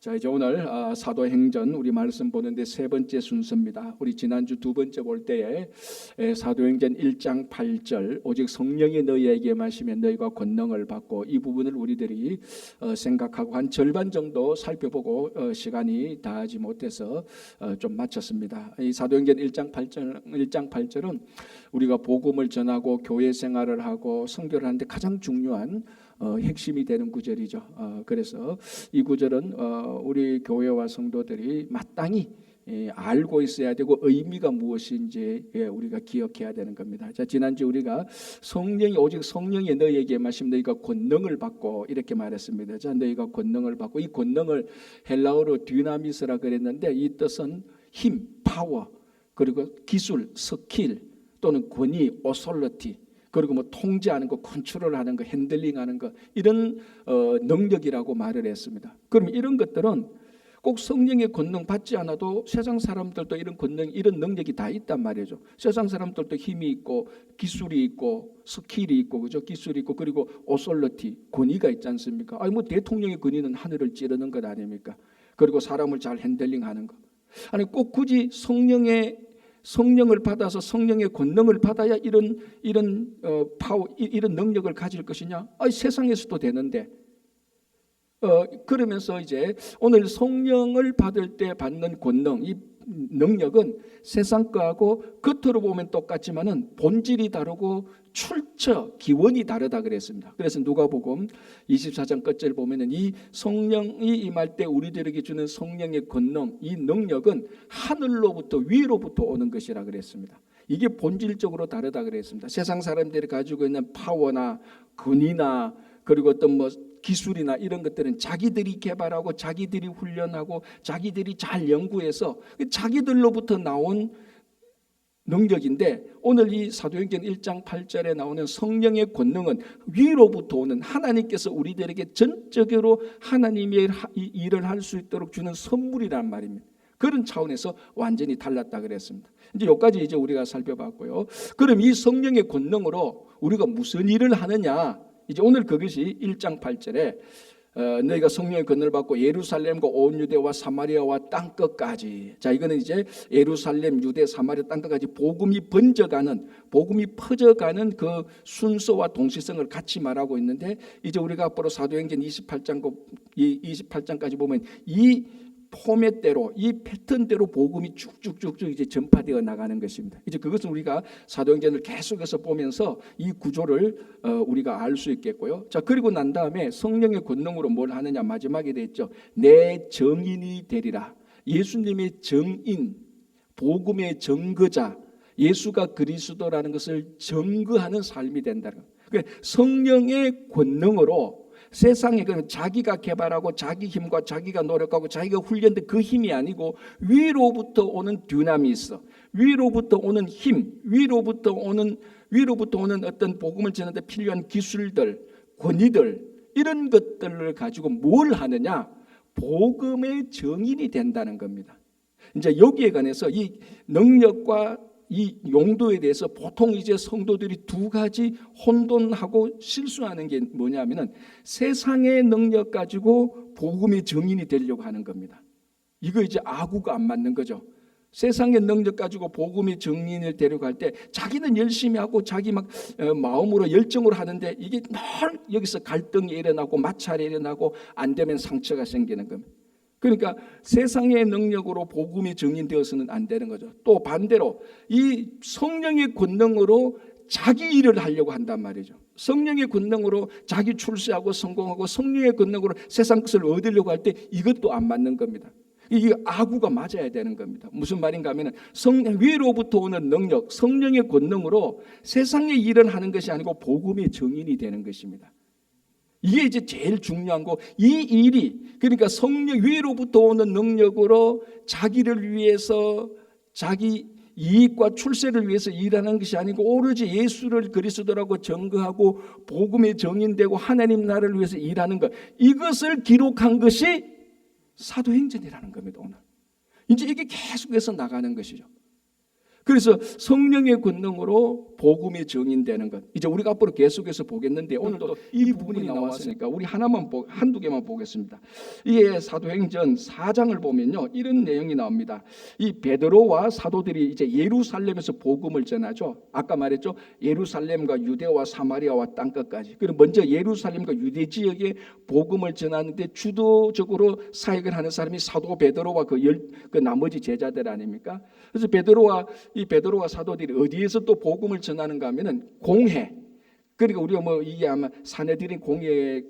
자, 이제 오늘 사도행전 우리 말씀 보는데 세 번째 순서입니다. 우리 지난주 두 번째 볼 때에 사도행전 1장 8절 오직 성령이 너희에게 마시면 너희가 권능을 받고, 이 부분을 우리들이 생각하고 한 절반 정도 살펴보고 시간이 다하지 못해서 좀 마쳤습니다. 이 사도행전 1장 8절은 우리가 복음을 전하고 교회 생활을 하고 선교를 하는데 가장 중요한 핵심이 되는 구절이죠. 그래서 이 구절은 우리 교회와 성도들이 마땅히 알고 있어야 되고 의미가 무엇인지 우리가 기억해야 되는 겁니다. 자, 지난주 우리가 오직 성령이 너희에게 마시면 너희가 권능을 받고 이렇게 말했습니다. 자, 너희가 권능을 받고, 이 권능을 헬라어로 디나미스라 그랬는데 이 뜻은 힘, 파워, 그리고 기술, 스킬 또는 권위, 오솔리티, 그리고 뭐 통제하는 거, 컨트롤하는 거, 핸들링하는 거, 이런 능력이라고 말을 했습니다. 그럼 이런 것들은 꼭 성령의 권능 받지 않아도 세상 사람들도 이런 권능, 이런 능력이 다 있단 말이죠. 세상 사람들도 힘이 있고 기술이 있고 스킬이 있고, 그죠? 기술이 있고, 그리고 오솔리티, 권위가 있지 않습니까? 아니 뭐 대통령의 권위는 하늘을 찌르는 것 아닙니까? 그리고 사람을 잘 핸들링하는 거. 아니 꼭 굳이 성령을 받아서 성령의 권능을 받아야 이런 파워, 이런 능력을 가질 것이냐? 세상에서도 되는데. 그러면서 이제 오늘 성령을 받을 때 받는 권능, 이 능력은 세상 거하고 겉으로 보면 똑같지만은 본질이 다르고 출처, 기원이 다르다 그랬습니다. 그래서 누가복음 24장 끝절 보면은 이 성령이 임할 때 우리들에게 주는 성령의 권능, 이 능력은 하늘로부터 위로부터 오는 것이라 그랬습니다. 이게 본질적으로 다르다 그랬습니다. 세상 사람들이 가지고 있는 파워나 권위나 그리고 어떤 뭐 기술이나 이런 것들은 자기들이 개발하고 자기들이 훈련하고 자기들이 잘 연구해서 자기들로부터 나온 능력인데, 오늘 이 사도행전 1장 8절에 나오는 성령의 권능은 위로부터 오는, 하나님께서 우리들에게 전적으로 하나님의 일을 할 수 있도록 주는 선물이란 말입니다. 그런 차원에서 완전히 달랐다 그랬습니다. 이제 여기까지 이제 우리가 살펴봤고요. 그럼 이 성령의 권능으로 우리가 무슨 일을 하느냐? 이제 오늘 그것이 1장 8절에 너희가 성령의 권능을 받고 예루살렘과 온 유대와 사마리아와 땅끝까지. 자, 이거는 이제 예루살렘, 유대, 사마리아 땅끝까지 복음이 번져가는, 복음이 퍼져가는 그 순서와 동시성을 같이 말하고 있는데, 이제 우리가 앞으로 사도행전 28장까지 보면 이 포맷대로, 이 패턴대로 복음이 쭉쭉쭉쭉 이제 전파되어 나가는 것입니다. 이제 그것은 우리가 사도행전을 계속해서 보면서 이 구조를 우리가 알 수 있겠고요. 자, 그리고 난 다음에 성령의 권능으로 뭘 하느냐, 마지막에 됐죠. 내 증인이 되리라. 예수님의 증인, 복음의 증거자, 예수가 그리스도라는 것을 증거하는 삶이 된다는 거예요. 그러니까 성령의 권능으로 세상에 자기가 개발하고 자기 힘과 자기가 노력하고 자기가 훈련된 그 힘이 아니고 위로부터 오는 디나미스, 위로부터 오는 힘, 위로부터 오는 어떤 복음을 전하는 데 필요한 기술들, 권위들, 이런 것들을 가지고 뭘 하느냐? 복음의 증인이 된다는 겁니다. 이제 여기에 관해서 이 능력과 이 용도에 대해서 보통 이제 성도들이 두 가지 혼돈하고 실수하는 게 뭐냐면은 세상의 능력 가지고 복음의 증인이 되려고 하는 겁니다. 이거 이제 아구가 안 맞는 거죠. 세상의 능력 가지고 복음의 증인을 데려갈 때 자기는 열심히 하고 자기 막 마음으로 열정으로 하는데 이게 늘 여기서 갈등이 일어나고 마찰이 일어나고 안 되면 상처가 생기는 겁니다. 그러니까 세상의 능력으로 복음이 증인되어서는 안 되는 거죠. 또 반대로 이 성령의 권능으로 자기 일을 하려고 한단 말이죠. 성령의 권능으로 자기 출세하고 성공하고 성령의 권능으로 세상 것을 얻으려고 할 때 이것도 안 맞는 겁니다. 이게 아구가 맞아야 되는 겁니다. 무슨 말인가 하면 위로부터 오는 능력, 성령의 권능으로 세상의 일을 하는 것이 아니고 복음의 증인이 되는 것입니다. 이게 이제 제일 중요한 거. 이 일이 그러니까 성령 위로부터 오는 능력으로 자기를 위해서 자기 이익과 출세를 위해서 일하는 것이 아니고 오로지 예수를 그리스도라고 증거하고 복음의 증인되고 하나님 나라를 위해서 일하는 것, 이것을 기록한 것이 사도행전이라는 겁니다. 오늘 이제 이게 계속해서 나가는 것이죠. 그래서 성령의 권능으로 복음이 증인되는 것. 이제 우리가 앞으로 계속해서 보겠는데 오늘도 이 부분이 나왔으니까 우리 한두 개만 보겠습니다. 이게 사도행전 4장을 보면요, 이런 내용이 나옵니다. 이 베드로와 사도들이 이제 예루살렘에서 복음을 전하죠. 아까 말했죠, 예루살렘과 유대와 사마리아와 땅끝까지. 그럼 먼저 예루살렘과 유대 지역에 복음을 전하는데 주도적으로 사역을 하는 사람이 사도 베드로와 그 나머지 제자들 아닙니까? 그래서 베드로와 사도들이 어디에서 또 복음을 전하는가 하면은 공회. 그러니까 우리가 이게 아마 사내들인 공회를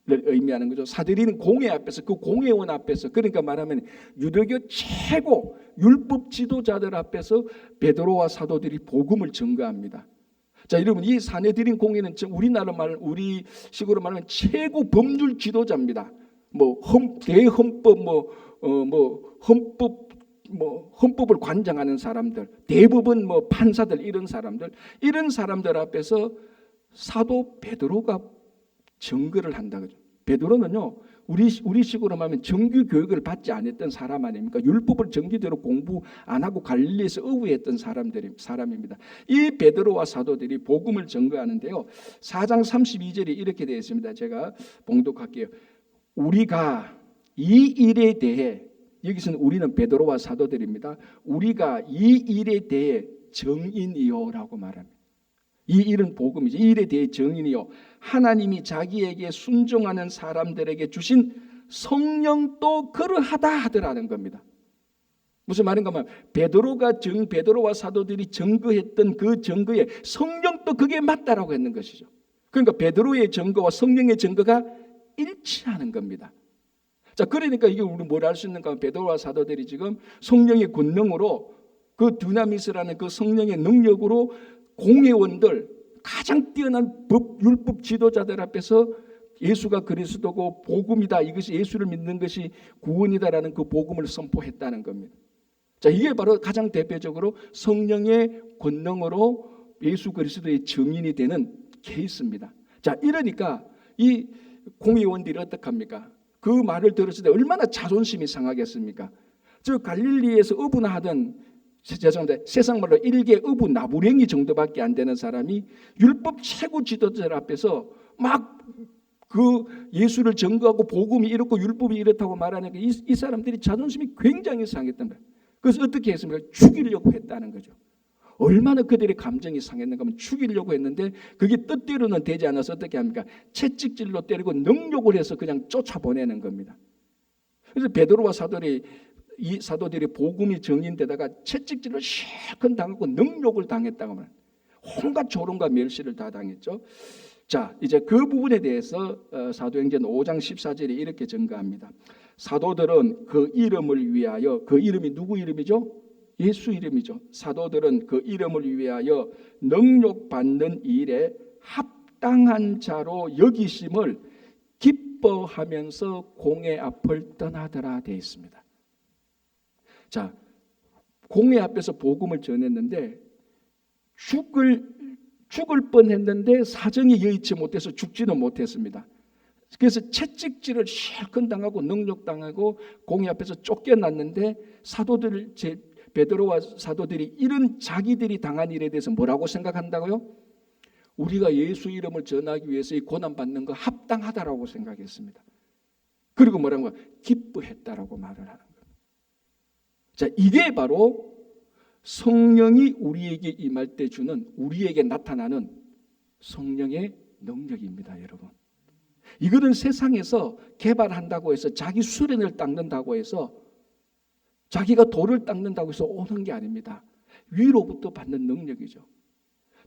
의미하는 거죠. 사내들인 공회 앞에서, 그 공회원 앞에서, 그러니까 말하면 유대교 최고 율법 지도자들 앞에서 베드로와 사도들이 복음을 전가합니다. 자, 여러분, 이 사내들인 공회는 우리 식으로 말하면 최고 법률 지도자입니다. 대헌법, 헌법을 관장하는 사람들, 대법원 판사들, 이런 사람들 앞에서 사도 베드로가 증거를 한다 그죠. 베드로는요, 우리 식으로 말하면 정규 교육을 받지 않았던 사람 아닙니까? 율법을 정규대로 공부 안 하고 갈릴리에서 어부했던 사람입니다. 이 베드로와 사도들이 복음을 증거하는데요, 4장 32절이 이렇게 되어 있습니다. 제가 봉독할게요. 우리가 이 일에 대해, 여기서는 우리는 베드로와 사도들입니다. 우리가 이 일에 대해 증인이요라고 말합니다. 이 일은 복음이죠. 이 일에 대해 증인이요, 하나님이 자기에게 순종하는 사람들에게 주신 성령도 그러하다 하더라는 겁니다. 무슨 말인가 하면 베드로와 사도들이 증거했던 그 증거에 성령도 그게 맞다라고 했는 것이죠. 그러니까 베드로의 증거와 성령의 증거가 일치하는 겁니다. 자, 그러니까 이게 우리 뭘 알 수 있는가 하면 베드로와 사도들이 지금 성령의 권능으로, 그 두나미스라는 그 성령의 능력으로 공회원들, 가장 뛰어난 율법 지도자들 앞에서 예수가 그리스도고 복음이다, 이것이 예수를 믿는 것이 구원이다라는 그 복음을 선포했다는 겁니다. 자, 이게 바로 가장 대표적으로 성령의 권능으로 예수 그리스도의 증인이 되는 케이스입니다. 자, 이러니까 이 공회원들이 어떡합니까? 그 말을 들었을 때 얼마나 자존심이 상하겠습니까? 저 갈릴리에서 어부나 하던, 죄송합니다, 세상 말로 일개 어부 나부랭이 정도밖에 안 되는 사람이 율법 최고 지도자들 앞에서 막 그 예수를 증거하고 복음이 이렇고 율법이 이렇다고 말하니까 이 사람들이 자존심이 굉장히 상했던 거예요. 그래서 어떻게 했습니까? 죽이려고 했다는 거죠. 얼마나 그들의 감정이 상했는가 하면 죽이려고 했는데 그게 뜻대로는 되지 않아서 어떻게 합니까? 채찍질로 때리고 능욕을 해서 그냥 쫓아보내는 겁니다. 그래서 베드로와 사도들이 복음이 증인되다가 채찍질을 실컷 당하고 능욕을 당했다고 하면 온갖 조롱과 멸시를 다 당했죠. 자, 이제 그 부분에 대해서 사도행전 5장 14절이 이렇게 증가합니다. 사도들은 그 이름을 위하여, 그 이름이 누구 이름이죠? 예수 이름이죠. 사도들은 그 이름을 위하여 능욕받는 일에 합당한 자로 여기심을 기뻐하면서 공회 앞을 떠나더라 되어 있습니다. 자, 공회 앞에서 복음을 전했는데 죽을 뻔했는데 사정이 여의치 못해서 죽지는 못했습니다. 그래서 채찍질을 실컷 당하고 능욕당하고 공회 앞에서 쫓겨났는데 베드로와 사도들이 이런 자기들이 당한 일에 대해서 뭐라고 생각한다고요? 우리가 예수 이름을 전하기 위해서 이 고난받는 거 합당하다라고 생각했습니다. 그리고 뭐라고? 기뻐했다라고 말을 하는 거예요. 자, 이게 바로 성령이 우리에게 임할 때 주는, 우리에게 나타나는 성령의 능력입니다, 여러분. 이거는 세상에서 개발한다고 해서, 자기 수련을 닦는다고 해서, 자기가 돌을 닦는다고 해서 오는 게 아닙니다. 위로부터 받는 능력이죠.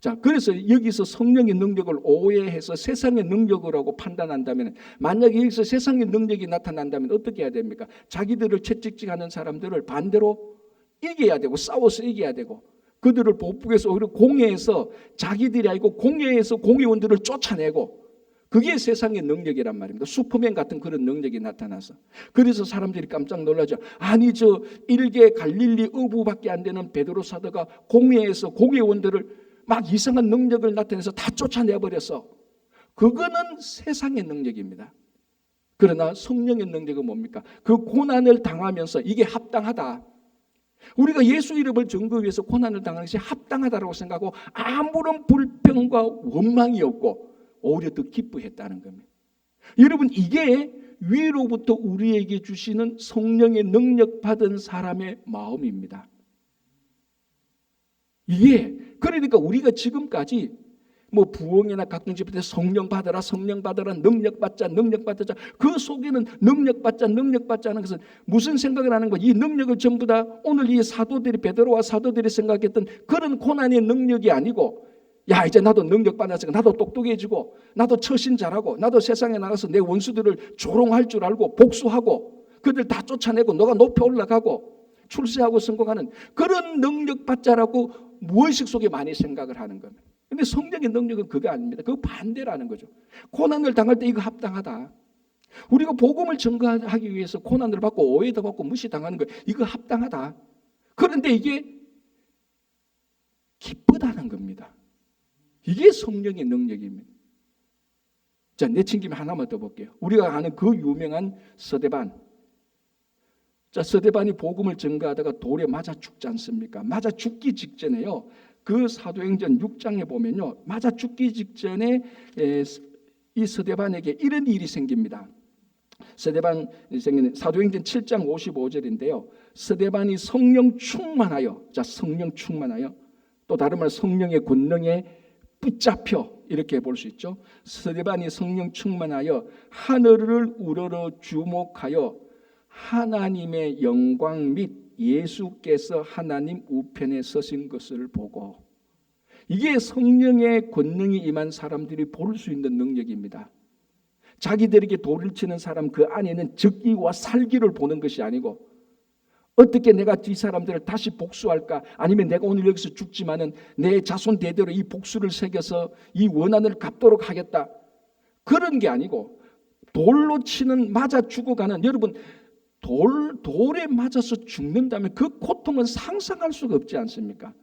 자, 그래서 여기서 성령의 능력을 오해해서 세상의 능력이라고 판단한다면, 만약에 여기서 세상의 능력이 나타난다면 어떻게 해야 됩니까? 자기들을 채찍질하는 사람들을 반대로 이겨야 되고, 싸워서 이겨야 되고, 그들을 보복해서 오히려 공회에서 자기들이 아니고 공회에서 공회원들을 쫓아내고, 그게 세상의 능력이란 말입니다. 슈퍼맨 같은 그런 능력이 나타나서. 그래서 사람들이 깜짝 놀라죠. 아니, 저 일개 갈릴리 어부밖에 안 되는 베드로 사도가 공회에서 공회원들을 막 이상한 능력을 나타내서 다 쫓아내버려서. 그거는 세상의 능력입니다. 그러나 성령의 능력은 뭡니까? 그 고난을 당하면서 이게 합당하다, 우리가 예수 이름을 전거하기 위해서 고난을 당하는 것이 합당하다고 생각하고 아무런 불평과 원망이 없고 오히려 더 기뻐했다는 겁니다. 여러분, 이게 위로부터 우리에게 주시는 성령의 능력 받은 사람의 마음입니다. 이게 그러니까 우리가 지금까지 뭐 부흥이나 각종 집회 때 성령 받아라, 성령 받아라, 능력 받자, 능력 받자, 그 속에는 능력 받자, 능력 받자 하는 것은 무슨 생각을 하는 거야? 이 능력을 전부 다 오늘 이 사도들이, 베드로와 사도들이 생각했던 그런 고난의 능력이 아니고, 야, 이제 나도 능력 받았으니까 나도 똑똑해지고, 나도 처신 잘하고, 나도 세상에 나가서 내 원수들을 조롱할 줄 알고 복수하고 그들 다 쫓아내고 너가 높이 올라가고 출세하고 성공하는 그런 능력 받자라고 무의식 속에 많이 생각을 하는 겁니다. 근데 성령의 능력은 그거 아닙니다. 그거 반대라는 거죠. 고난을 당할 때 이거 합당하다. 우리가 복음을 전가하기 위해서 고난을 받고 오해도 받고 무시당하는 거 이거 합당하다. 그런데 이게 기쁘다는 겁니다. 이게 성령의 능력입니다. 자, 내친 김에 하나만 더 볼게요. 우리가 아는 그 유명한 스데반. 자, 스데반이 복음을 전가하다가 돌에 맞아 죽지 않습니까? 맞아 죽기 직전에요. 그 사도행전 6장에 보면요, 맞아 죽기 직전에 이 스데반에게 이런 일이 생깁니다. 스데반 생기는 사도행전 7장 55절인데요. 스데반이 성령 충만하여, 자, 성령 충만하여, 또 다른 말 성령의 권능에 붙잡혀, 이렇게 볼 수 있죠. 스데반이 성령 충만하여 하늘을 우러러 주목하여 하나님의 영광 및 예수께서 하나님 우편에 서신 것을 보고, 이게 성령의 권능이 임한 사람들이 볼 수 있는 능력입니다. 자기들에게 돌을 치는 사람 그 안에는 즉기와 살기를 보는 것이 아니고, 어떻게 내가 이 사람들을 다시 복수할까, 아니면 내가 오늘 여기서 죽지만은 내 자손 대대로 이 복수를 새겨서 이 원한을 갚도록 하겠다, 그런 게 아니고, 돌로 치는 맞아 죽어가는, 여러분 돌에 맞아서 죽는다면 그 고통은 상상할 수가 없지 않습니까?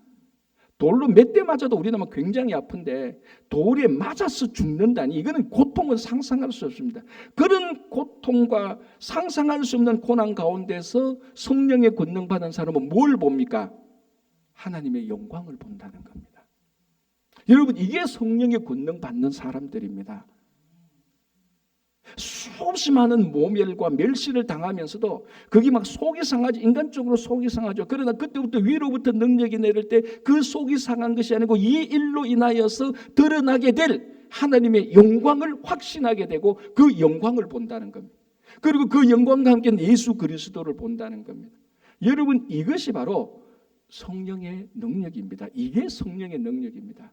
돌로 몇 대 맞아도 우리는 굉장히 아픈데 돌에 맞아서 죽는다니, 이거는 고통은 상상할 수 없습니다. 그런 고통과 상상할 수 없는 고난 가운데서 성령의 권능 받은 사람은 뭘 봅니까? 하나님의 영광을 본다는 겁니다. 여러분, 이게 성령의 권능 받는 사람들입니다. 수없이 많은 모멸과 멸시를 당하면서도 그게 막 속이 상하지, 인간적으로 속이 상하죠. 그러나 그때부터 위로부터 능력이 내릴 때 그 속이 상한 것이 아니고 이 일로 인하여서 드러나게 될 하나님의 영광을 확신하게 되고 그 영광을 본다는 겁니다. 그리고 그 영광과 함께 예수 그리스도를 본다는 겁니다. 여러분, 이것이 바로 성령의 능력입니다. 이게 성령의 능력입니다.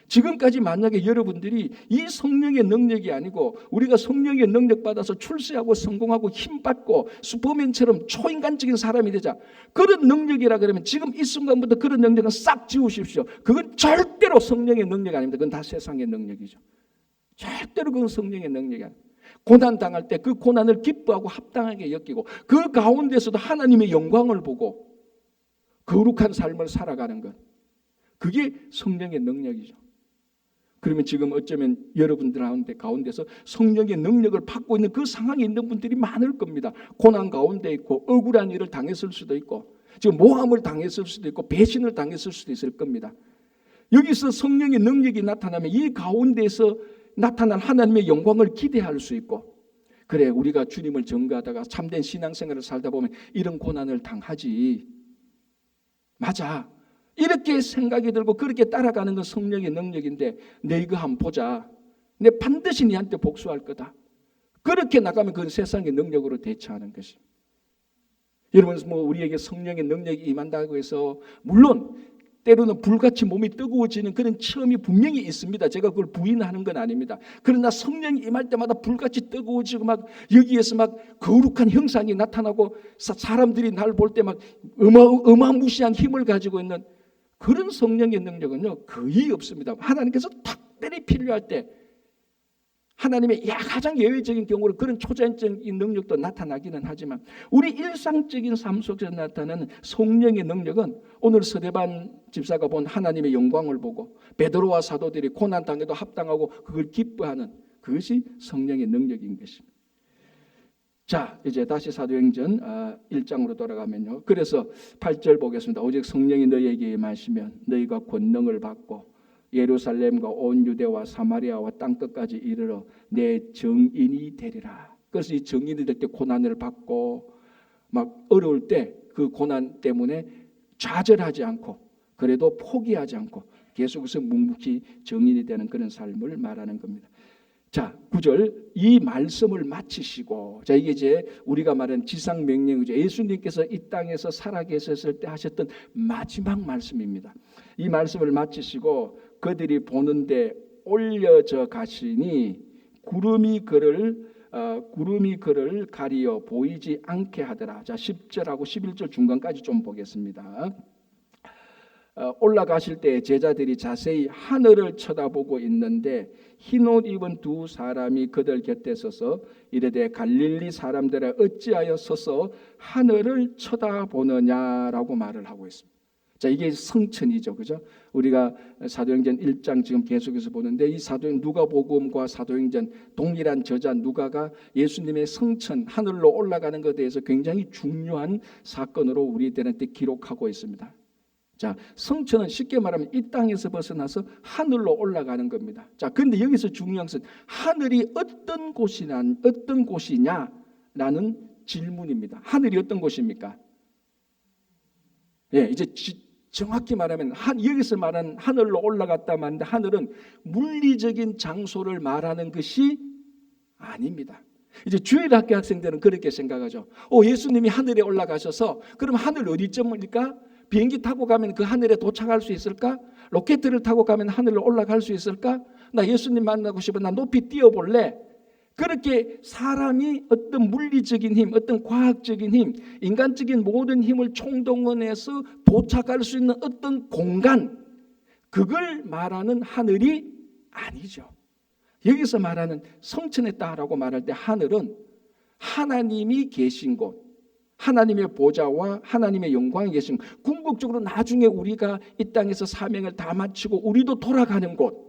지금까지 만약에 여러분들이 이 성령의 능력이 아니고 우리가 성령의 능력 받아서 출세하고 성공하고 힘받고 슈퍼맨처럼 초인간적인 사람이 되자, 그런 능력이라 그러면 지금 이 순간부터 그런 능력은 싹 지우십시오. 그건 절대로 성령의 능력이 아닙니다. 그건 다 세상의 능력이죠. 절대로 그건 성령의 능력이 아닙니다. 고난 당할 때 그 고난을 기뻐하고 합당하게 여기고 그 가운데서도 하나님의 영광을 보고 거룩한 삶을 살아가는 것, 그게 성령의 능력이죠. 그러면 지금 어쩌면 여러분들 가운데서 성령의 능력을 받고 있는 그 상황에 있는 분들이 많을 겁니다. 고난 가운데 있고 억울한 일을 당했을 수도 있고 지금 모함을 당했을 수도 있고 배신을 당했을 수도 있을 겁니다. 여기서 성령의 능력이 나타나면 이 가운데서 나타난 하나님의 영광을 기대할 수 있고, 그래, 우리가 주님을 전가하다가 참된 신앙생활을 살다 보면 이런 고난을 당하지, 맞아, 이렇게 생각이 들고 그렇게 따라가는 건 성령의 능력인데, 내 이거 한번 보자, 내 반드시 네한테 복수할 거다, 그렇게 나가면 그건 세상의 능력으로 대처하는 것이. 여러분, 뭐 우리에게 성령의 능력이 임한다고 해서 물론 때로는 불같이 몸이 뜨거워지는 그런 체험이 분명히 있습니다. 제가 그걸 부인하는 건 아닙니다. 그러나 성령이 임할 때마다 불같이 뜨거워지고 막 여기에서 막 거룩한 형상이 나타나고 사람들이 날 볼 때 막 어마무시한 힘을 가지고 있는 그런 성령의 능력은요, 거의 없습니다. 하나님께서 특별히 필요할 때, 하나님의 가장 예외적인 경우로 그런 초자연적인 능력도 나타나기는 하지만 우리 일상적인 삶 속에서 나타나는 성령의 능력은 오늘 스데반 집사가 본 하나님의 영광을 보고 베드로와 사도들이 고난 당해도 합당하고 그걸 기뻐하는, 그것이 성령의 능력인 것입니다. 자, 이제 다시 사도행전 1장으로 돌아가면요. 그래서 8절 보겠습니다. 오직 성령이 너희에게 임하시면 너희가 권능을 받고 예루살렘과 온 유대와 사마리아와 땅끝까지 이르러 내 증인이 되리라. 그래서 이 증인이 될 때 고난을 받고 막 어려울 때 그 고난 때문에 좌절하지 않고 그래도 포기하지 않고 계속해서 묵묵히 증인이 되는 그런 삶을 말하는 겁니다. 자, 9절 이 말씀을 마치시고, 자 이게 이제 우리가 말하는 지상 명령이죠. 예수님께서 이 땅에서 살아계셨을 때 하셨던 마지막 말씀입니다. 이 말씀을 마치시고 그들이 보는데 올려져 가시니 구름이 그를 가리어 보이지 않게 하더라. 자, 10절하고 11절 중간까지 좀 보겠습니다. 올라가실 때 제자들이 자세히 하늘을 쳐다보고 있는데 흰옷 입은 두 사람이 그들 곁에 서서 이르되 갈릴리 사람들아 어찌하여 서서 하늘을 쳐다보느냐라고 말을 하고 있습니다. 자, 이게 성천이죠, 그죠? 우리가 사도행전 1장 지금 계속해서 보는데 이 누가복음과 사도행전 동일한 저자 누가가 예수님의 성천 하늘로 올라가는 것에 대해서 굉장히 중요한 사건으로 우리들한테 기록하고 있습니다. 자, 성천은 쉽게 말하면 이 땅에서 벗어나서 하늘로 올라가는 겁니다. 자, 그런데 여기서 중요한 것은 하늘이 어떤 곳이냐라는 질문입니다. 하늘이 어떤 곳입니까? 예, 이제 정확히 말하면 여기서 말하는 하늘로 올라갔다 말하는데 하늘은 물리적인 장소를 말하는 것이 아닙니다. 이제 주일학교 학생들은 그렇게 생각하죠. 예수님이 하늘에 올라가셔서 그럼 하늘 어디쯤입니까? 비행기 타고 가면 그 하늘에 도착할 수 있을까? 로켓을 타고 가면 하늘로 올라갈 수 있을까? 나 예수님 만나고 싶어. 나 높이 뛰어볼래. 그렇게 사람이 어떤 물리적인 힘, 어떤 과학적인 힘, 인간적인 모든 힘을 총동원해서 도착할 수 있는 어떤 공간, 그걸 말하는 하늘이 아니죠. 여기서 말하는 성천했다라고 말할 때 하늘은 하나님이 계신 곳, 하나님의 보좌와 하나님의 영광이 계신 곳, 궁극적으로 나중에 우리가 이 땅에서 사명을 다 마치고 우리도 돌아가는 곳.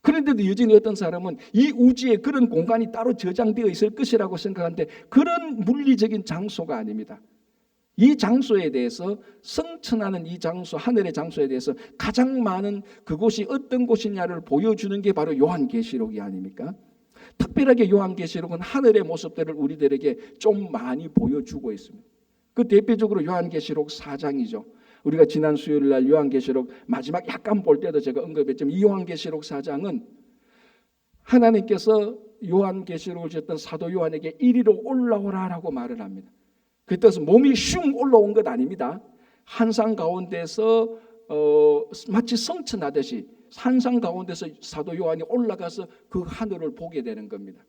그런데도 여전히 어떤 사람은 이 우주에 그런 공간이 따로 저장되어 있을 것이라고 생각하는데 그런 물리적인 장소가 아닙니다. 이 장소에 대해서 성천하는 이 장소, 하늘의 장소에 대해서 가장 많은 그곳이 어떤 곳이냐를 보여주는 게 바로 요한계시록이 아닙니까? 특별하게 요한계시록은 하늘의 모습들을 우리들에게 좀 많이 보여주고 있습니다. 그 대표적으로 요한계시록 4장이죠. 우리가 지난 수요일 날 요한계시록 마지막 약간 볼 때도 제가 언급했지만 이 요한계시록 4장은 하나님께서 요한계시록을 주셨던 사도 요한에게 이리로 올라오라라고 말을 합니다. 그때서 몸이 슝 올라온 것 아닙니다. 한산 가운데서 마치 성천하듯이 산상 가운데서 사도 요한이 올라가서 그 하늘을 보게 되는 겁니다.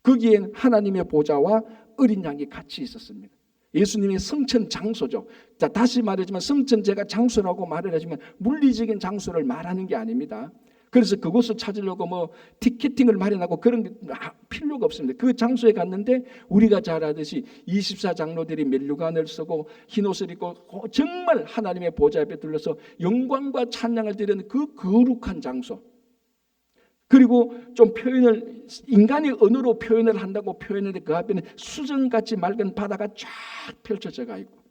거기엔 하나님의 보좌와 어린 양이 같이 있었습니다. 예수님의 성천 장소죠. 자, 다시 말하지만 성천 제가 장소라고 말을 하지만 물리적인 장소를 말하는 게 아닙니다. 그래서 그곳을 찾으려고 티켓팅을 마련하고 그런 게 필요가 없습니다. 그 장소에 갔는데 우리가 잘 아듯이 24장로들이 면류관을 쓰고 흰옷을 입고 정말 하나님의 보좌 앞에 들러서 영광과 찬양을 드리는 그 거룩한 장소. 그리고 좀 표현을 인간의 언어로 표현을 한다고 표현했는데 그 앞에는 수정같이 맑은 바다가 쫙 펼쳐져가 있고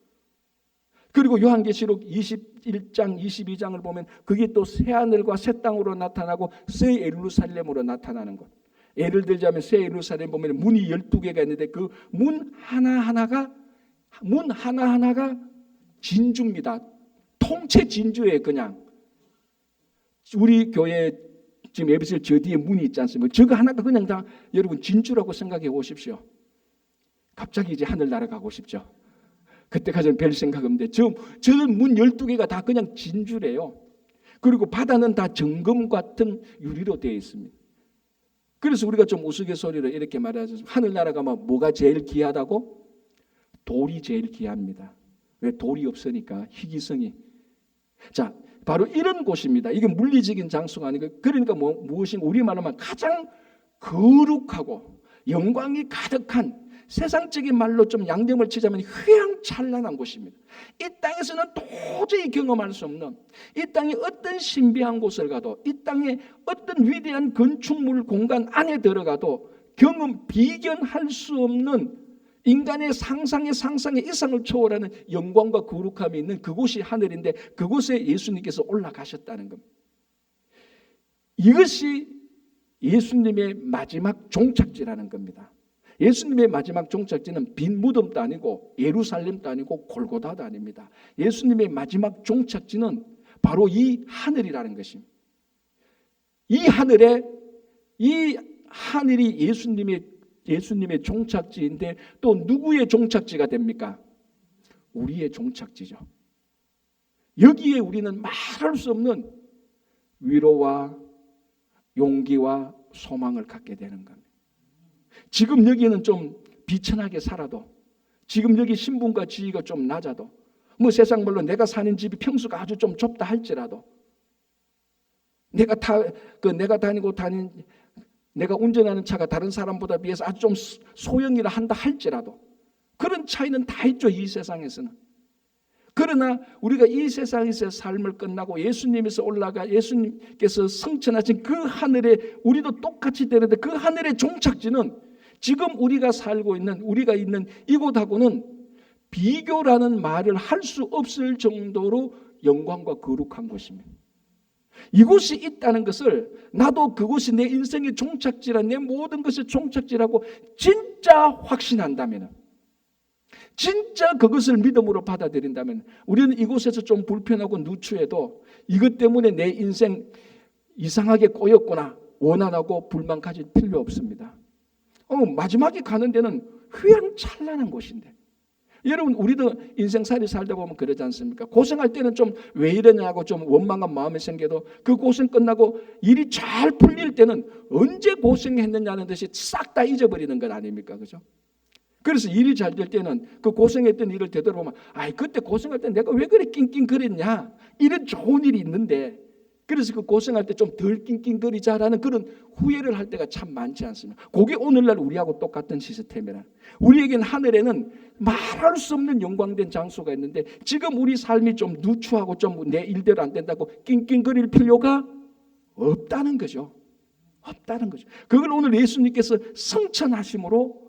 그리고 요한계시록 21장 22장을 보면 그게 또 새하늘과 새 땅으로 나타나고 새 예루살렘으로 나타나는 것. 예를 들자면 새 예루살렘 보면 문이 12개가 있는데 그 문 하나하나가 진주입니다. 통째 진주예요. 그냥 우리 교회 지금 에베소 저 뒤에 문이 있지 않습니까? 저거 하나가 그냥 다 여러분 진주라고 생각해 보십시오. 갑자기 이제 하늘 날아가고 싶죠. 그때까지는 별 생각 없는데 저는 문 12개가 다 그냥 진주래요. 그리고 바다는 다 정금 같은 유리로 되어 있습니다. 그래서 우리가 좀 우스갯소리로 이렇게 말하죠. 하늘 날아가면 뭐가 제일 귀하다고? 돌이 제일 귀합니다. 왜? 돌이 없으니까 희귀성이. 자, 바로 이런 곳입니다. 이게 물리적인 장소가 아니고 그러니까 무엇인가 우리말로 하면 가장 거룩하고 영광이 가득한 세상적인 말로 좀 양념을 치자면 휘황찬란한 곳입니다. 이 땅에서는 도저히 경험할 수 없는 이 땅에 어떤 신비한 곳을 가도 이 땅에 어떤 위대한 건축물 공간 안에 들어가도 비견할 수 없는 인간의 상상의 이상을 초월하는 영광과 거룩함이 있는 그곳이 하늘인데 그곳에 예수님께서 올라가셨다는 겁니다. 이것이 예수님의 마지막 종착지라는 겁니다. 예수님의 마지막 종착지는 빈 무덤도 아니고 예루살렘도 아니고 골고다도 아닙니다. 예수님의 마지막 종착지는 바로 이 하늘이라는 것입니다. 이 하늘이 예수님의 종착지인데 또 누구의 종착지가 됩니까? 우리의 종착지죠. 여기에 우리는 말할 수 없는 위로와 용기와 소망을 갖게 되는 겁니다. 지금 여기는 좀 비천하게 살아도, 지금 여기 신분과 지위가 좀 낮아도, 뭐 세상 말로 내가 사는 집이 평수가 아주 좀 좁다 할지라도, 내가 운전하는 차가 다른 사람보다 비해서 아주 좀 소형이라 한다 할지라도 그런 차이는 다 있죠, 이 세상에서는. 그러나 우리가 이 세상에서 삶을 끝나고 예수님께서 올라가 예수님께서 성천하신 그 하늘에 우리도 똑같이 되는데 그 하늘의 종착지는 지금 우리가 있는 이곳하고는 비교라는 말을 할 수 없을 정도로 영광과 거룩한 곳입니다. 이곳이 있다는 것을 나도 그곳이 내 인생의 종착지라, 내 모든 것의 종착지라고 진짜 확신한다면, 진짜 그것을 믿음으로 받아들인다면 우리는 이곳에서 좀 불편하고 누추해도 이것 때문에 내 인생 이상하게 꼬였구나 원한하고 불만 가질 필요 없습니다. 마지막에 가는 데는 휘황찬란한 곳인데, 여러분 우리도 인생살이 살다 보면 그러지 않습니까? 고생할 때는 좀 왜 이러냐고 좀 원망한 마음이 생겨도 그 고생 끝나고 일이 잘 풀릴 때는 언제 고생했느냐는 듯이 싹 다 잊어버리는 것 아닙니까? 그죠? 그래서 일이 잘 될 때는 그 고생했던 일을 되돌아보면 그때 고생할 때 내가 왜 그래 낑낑거렸냐, 이런 좋은 일이 있는데, 그래서 그 고생할 때 좀 덜 낑낑거리자라는 그런 후회를 할 때가 참 많지 않습니까? 그게 오늘날 우리하고 똑같은 시스템이라. 우리에겐 하늘에는 말할 수 없는 영광된 장소가 있는데 지금 우리 삶이 좀 누추하고 좀 내 일대로 안 된다고 낑낑거릴 필요가 없다는 거죠. 없다는 거죠. 그걸 오늘 예수님께서 성천하심으로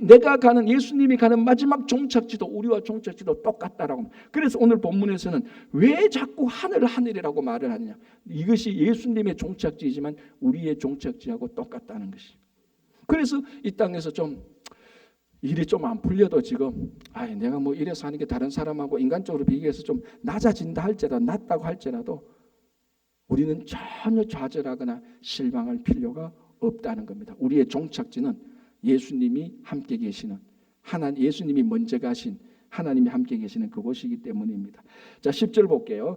내가 가는, 예수님이 가는 마지막 종착지도 우리와 종착지도 똑같다라고. 그래서 오늘 본문에서는 왜 자꾸 하늘이라고 말을 하느냐, 이것이 예수님의 종착지이지만 우리의 종착지하고 똑같다는 것이. 그래서 이 땅에서 좀 일이 좀 안 풀려도 지금 내가 뭐 이래서 하는 게 다른 사람하고 인간적으로 비교해서 좀 낮다고 할지라도 우리는 전혀 좌절하거나 실망할 필요가 없다는 겁니다. 우리의 종착지는 예수님이 함께 계시는, 예수님이 먼저 가신 하나님이 함께 계시는 그곳이기 때문입니다. 자, 10절 볼게요.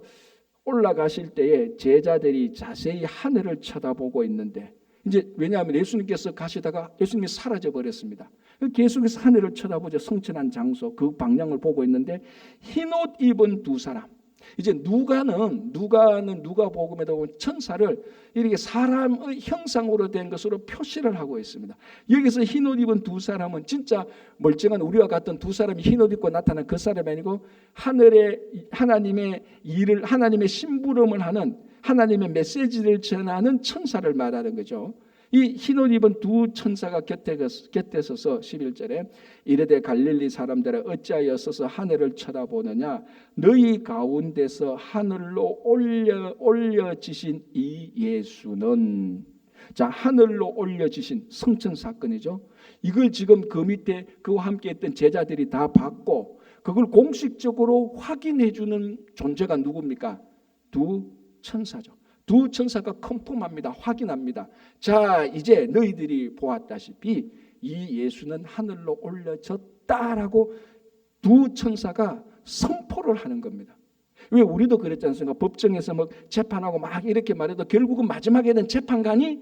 올라가실 때에 제자들이 자세히 하늘을 쳐다보고 있는데, 이제 왜냐하면 예수님께서 가시다가 예수님이 사라져 버렸습니다. 계속해서 하늘을 쳐다보죠. 성천한 장소 그 방향을 보고 있는데 흰옷 입은 두 사람, 이제 누가복음에도 보면 천사를 이렇게 사람의 형상으로 된 것으로 표시를 하고 있습니다. 여기서 흰옷 입은 두 사람은 진짜 멀쩡한 우리와 같은 두 사람이 흰옷 입고 나타난 그 사람이 아니고 하늘에 하나님의 일을, 하나님의 심부름을 하는, 하나님의 메시지를 전하는 천사를 말하는 거죠. 이 흰옷 입은 두 천사가 곁에 서서 11절에 이르되 갈릴리 사람들아 어찌하여 서서 하늘을 쳐다보느냐, 너희 가운데서 하늘로 올려지신 이 예수는, 자, 하늘로 올려지신 성천 사건이죠. 이걸 지금 그 밑에 그와 함께 했던 제자들이 다 받고 그걸 공식적으로 확인해 주는 존재가 누굽니까? 두 천사죠. 두 천사가 컨펌합니다. 확인합니다. 자, 이제 너희들이 보았다시피 이 예수는 하늘로 올려졌다라고 두 천사가 선포를 하는 겁니다. 왜 우리도 그랬지 않습니까? 법정에서 막 재판하고 막 이렇게 말해도 결국은 마지막에는 재판관이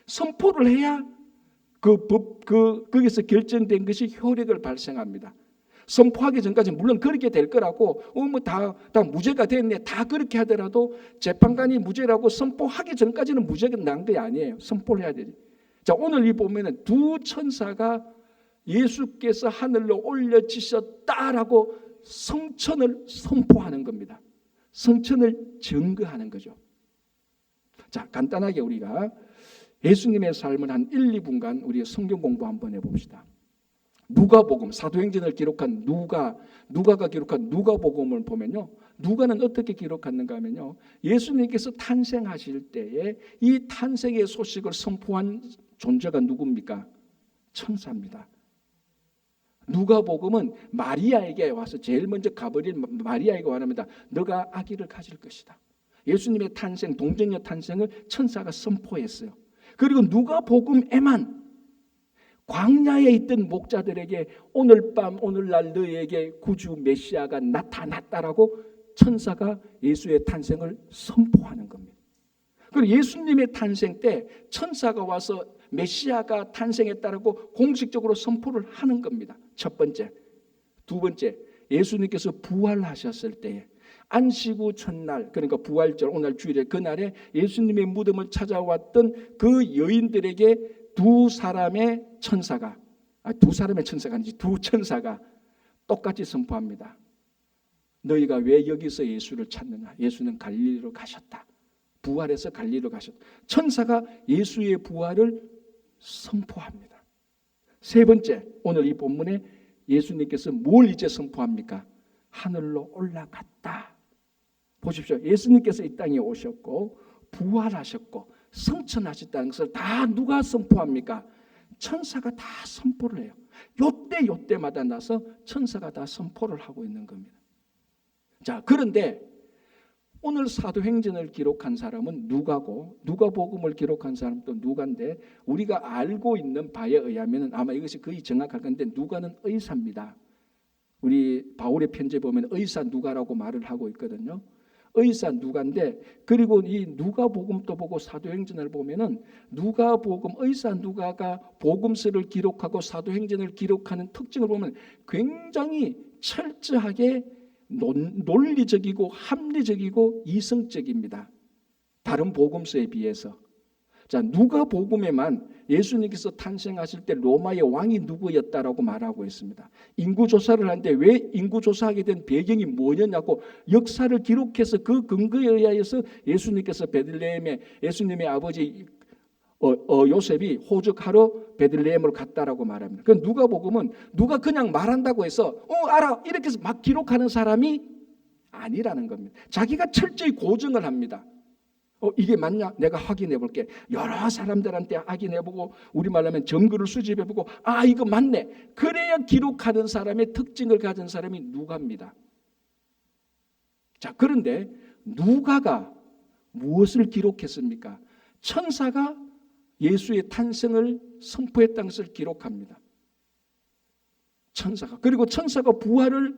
선포를 해야 거기서 결정된 것이 효력을 발생합니다. 선포하기 전까지 물론 그렇게 될 거라고 다 무죄가 됐네 다 그렇게 하더라도 재판관이 무죄라고 선포하기 전까지는 무죄가 난 게 아니에요. 선포를 해야 되지. 자, 오늘 이 보면은 두 천사가 예수께서 하늘로 올려지셨다라고 성천을 선포하는 겁니다. 성천을 증거하는 거죠. 자, 간단하게 우리가 예수님의 삶을 한 1, 2분간 우리 성경 공부 한번 해봅시다. 누가복음, 사도행전을 기록한 누가가 기록한 누가복음을 보면요, 누가는 어떻게 기록하는가 하면요, 예수님께서 탄생하실 때에 이 탄생의 소식을 선포한 존재가 누굽니까? 천사입니다. 누가복음은 마리아에게 와서 제일 먼저 가버린 마리아에게 말합니다. 너가 아기를 가질 것이다. 예수님의 탄생, 동정녀 탄생을 천사가 선포했어요. 그리고 누가복음에만 광야에 있던 목자들에게 오늘 밤 오늘날 너희에게 구주 메시아가 나타났다라고 천사가 예수의 탄생을 선포하는 겁니다. 그리고 예수님의 탄생 때 천사가 와서 메시아가 탄생했다라고 공식적으로 선포를 하는 겁니다. 첫 번째. 두 번째, 예수님께서 부활하셨을 때에 안식 후 첫날, 그러니까 부활절 오늘 주일에 그날에 예수님의 무덤을 찾아왔던 그 여인들에게 두 사람의 천사가 아니지 두 천사가 똑같이 선포합니다. 너희가 왜 여기서 예수를 찾느냐? 예수는 갈릴리로 가셨다. 부활해서 갈릴리로 가셨다. 천사가 예수의 부활을 선포합니다. 세 번째, 오늘 이 본문에 예수님께서 뭘 이제 선포합니까? 하늘로 올라갔다. 보십시오. 예수님께서 이 땅에 오셨고 부활하셨고 성천하셨다는 것을 다 누가 선포합니까? 천사가 다 선포를 해요. 요때마다 나서 천사가 다 선포를 하고 있는 겁니다. 자, 그런데 오늘 사도행전을 기록한 사람은 누가고 누가복음을 기록한 사람도 누가인데 우리가 알고 있는 바에 의하면 아마 이것이 거의 정확할 건데 누가는 의사입니다. 우리 바울의 편지에 보면 의사 누가라고 말을 하고 있거든요. 의사 누가인데 그리고 이 누가복음도 보고 사도행전을 보면은 누가복음 의사 누가가 복음서를 기록하고 사도행전을 기록하는 특징을 보면 굉장히 철저하게 논리적이고 합리적이고 이성적입니다. 다른 복음서에 비해서. 자, 누가복음에만 예수님께서 탄생하실 때 로마의 왕이 누구였다라고 말하고 있습니다. 인구조사를 하는데 왜 인구조사하게 된 배경이 뭐냐고 역사를 기록해서 그 근거에 의하여서 예수님께서 베들레헴에 예수님의 아버지 요셉이 호적하러 베들레헴으로 갔다라고 말합니다. 그 누가복음은 누가 그냥 말한다고 해서 알아 이렇게 해서 막 기록하는 사람이 아니라는 겁니다. 자기가 철저히 고증을 합니다. 이게 맞냐? 내가 확인해 볼게. 여러 사람들한테 확인해보고 우리말로 하면 증거를 수집해보고 이거 맞네. 그래야 기록하는 사람의 특징을 가진 사람이 누가입니다. 자, 그런데 누가가 무엇을 기록했습니까? 천사가 예수의 탄생을 선포했다는 것을 기록합니다. 천사가. 그리고 천사가 부활을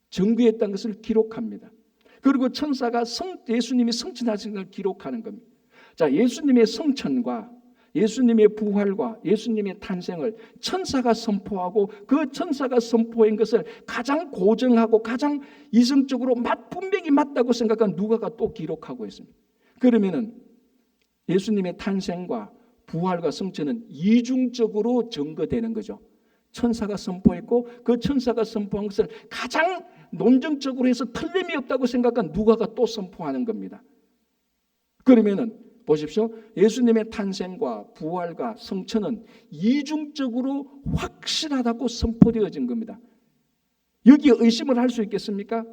증거했다는 것을 기록합니다. 그리고 천사가 예수님이 성천하신 걸 기록하는 겁니다. 자, 예수님의 성천과 예수님의 부활과 예수님의 탄생을 천사가 선포하고 그 천사가 선포한 것을 가장 고정하고 가장 이성적으로 분명히 맞다고 생각한 누가가 또 기록하고 있습니다. 그러면은 예수님의 탄생과 부활과 성천은 이중적으로 증거되는 거죠. 천사가 선포했고 그 천사가 선포한 것을 가장 논증적으로 해서 틀림이 없다고 생각한 누가가 또 선포하는 겁니다. 그러면은 보십시오. 예수님의 탄생과 부활과 성천은 이중적으로 확실하다고 선포되어진 겁니다. 여기에 의심을 할 수 있겠습니까?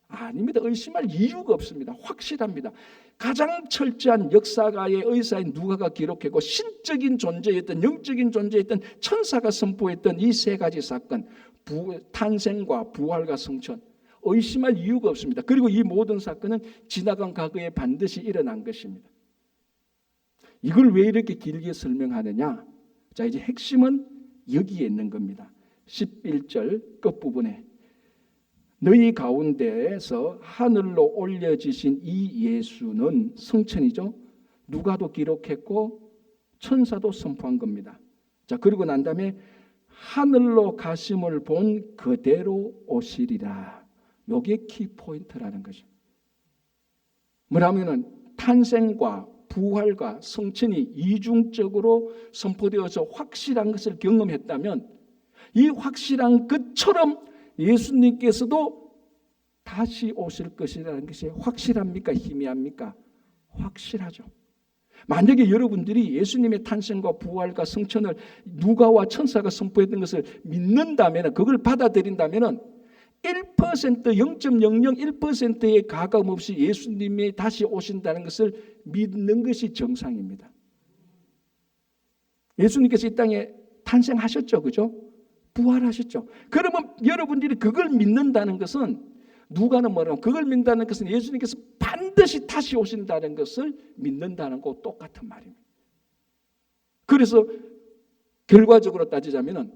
아닙니다. 의심할 이유가 없습니다. 확실합니다. 가장 철저한 역사가의 의사인 누가가 기록했고 신적인 존재였던 영적인 존재였던 천사가 선포했던 이 세 가지 사건 탄생과 부활과 성천 의심할 이유가 없습니다. 그리고 이 모든 사건은 지나간 과거에 반드시 일어난 것입니다. 이걸 왜 이렇게 길게 설명하느냐? 자, 이제 핵심은 여기에 있는 겁니다. 11절 끝부분에 너희 가운데에서 하늘로 올려지신 이 예수는 성천이죠. 누가도 기록했고 천사도 선포한 겁니다. 자, 그리고 난 다음에 하늘로 가심을 본 그대로 오시리라. 이게 키포인트라는 거죠. 뭐라면은 탄생과 부활과 성천이 이중적으로 선포되어서 확실한 것을 경험했다면 이 확실한 것처럼 예수님께서도 다시 오실 것이라는 것이 확실합니까? 희미합니까? 확실하죠. 만약에 여러분들이 예수님의 탄생과 부활과 성천을 누가와 천사가 선포했던 것을 믿는다면, 그걸 받아들인다면 1%, 0.001%의 가감 없이 예수님이 다시 오신다는 것을 믿는 것이 정상입니다. 예수님께서 이 땅에 탄생하셨죠, 그죠? 부활하셨죠. 그러면 여러분들이 그걸 믿는다는 것은, 누가는 뭐라고, 그걸 믿는다는 것은 예수님께서 반드시 다시 오신다는 것을 믿는다는 것과 똑같은 말입니다. 그래서 결과적으로 따지자면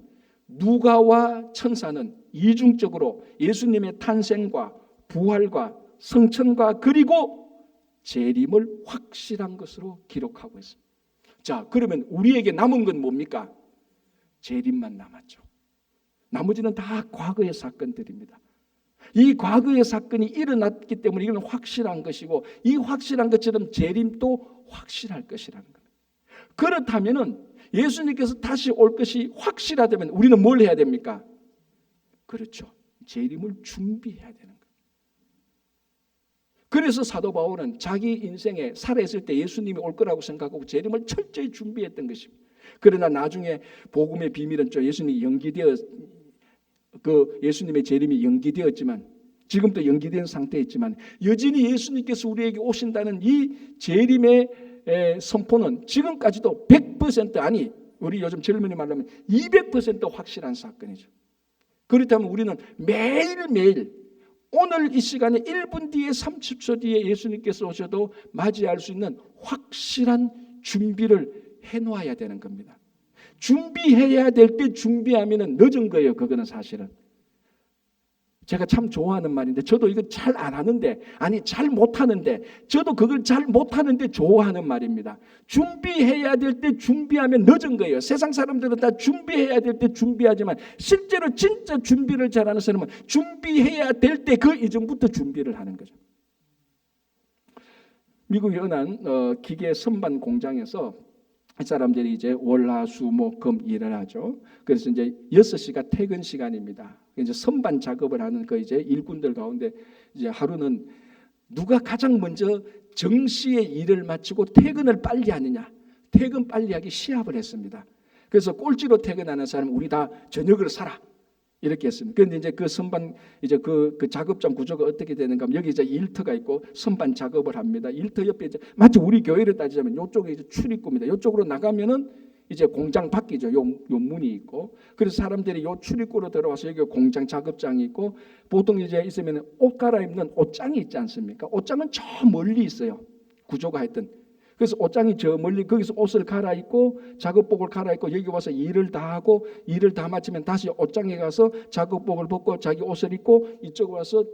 누가와 천사는 이중적으로 예수님의 탄생과 부활과 성천과 그리고 재림을 확실한 것으로 기록하고 있습니다. 자, 그러면 우리에게 남은 건 뭡니까? 재림만 남았죠. 나머지는 다 과거의 사건들입니다. 이 과거의 사건이 일어났기 때문에 이건 확실한 것이고, 이 확실한 것처럼 재림도 확실할 것이라는 거예요. 그렇다면은 예수님께서 다시 올 것이 확실하다면 우리는 뭘 해야 됩니까? 그렇죠. 재림을 준비해야 되는 거예요. 그래서 사도 바울은 자기 인생에 살아있을 때 예수님이 올 거라고 생각하고 재림을 철저히 준비했던 것입니다. 그러나 나중에 복음의 비밀은 예수님이 예수님의 재림이 연기되었지만, 지금도 연기된 상태에 있지만, 여전히 예수님께서 우리에게 오신다는 이 재림의 선포는 지금까지도 100% 아니, 우리 요즘 젊은이 말로 하면 200% 확실한 사건이죠. 그렇다면 우리는 매일매일 오늘 이 시간에 1분 뒤에 30초 뒤에 예수님께서 오셔도 맞이할 수 있는 확실한 준비를 해놓아야 되는 겁니다. 준비해야 될 때 준비하면 늦은 거예요. 그거는 사실은. 제가 참 좋아하는 말인데, 저도 이거 잘 안 하는데, 아니 잘 못하는데, 저도 그걸 잘 못하는데 좋아하는 말입니다. 준비해야 될 때 준비하면 늦은 거예요. 세상 사람들은 다 준비해야 될 때 준비하지만, 실제로 진짜 준비를 잘하는 사람은 준비해야 될 때 그 이전부터 준비를 하는 거죠. 미국의 어느 기계 선반 공장에서 사람들이 이제 월, 화, 수, 목, 금 일을 하죠. 그래서 이제 6시가 퇴근 시간입니다. 이제 선반 작업을 하는 그 이제 일꾼들 가운데 이제 하루는 누가 가장 먼저 정시에 일을 마치고 퇴근을 빨리 하느냐, 퇴근 빨리 하기 시합을 했습니다. 그래서 꼴찌로 퇴근하는 사람은 우리 다 저녁을 사라, 이렇게 했습니다. 그런데 이제 그 선반 이제 그 작업장 구조가 어떻게 되는가 하면, 여기 이제 일터가 있고 선반 작업을 합니다. 일터 옆에 이제 마치 우리 교회를 따지자면 이쪽에 이제 출입구입니다. 이쪽으로 나가면은 이제 공장 밖이죠. 요 문이 있고, 그래서 사람들이 요 출입구로 들어와서 여기 공장 작업장이 있고, 보통 이제 있으면 옷 갈아입는 옷장이 있지 않습니까? 옷장은 저 멀리 있어요. 구조가 하여튼. 그래서 옷장이 저 멀리, 거기서 옷을 갈아입고 작업복을 갈아입고 여기 와서 일을 다 하고, 일을 다 마치면 다시 옷장에 가서 작업복을 벗고 자기 옷을 입고 이쪽 와서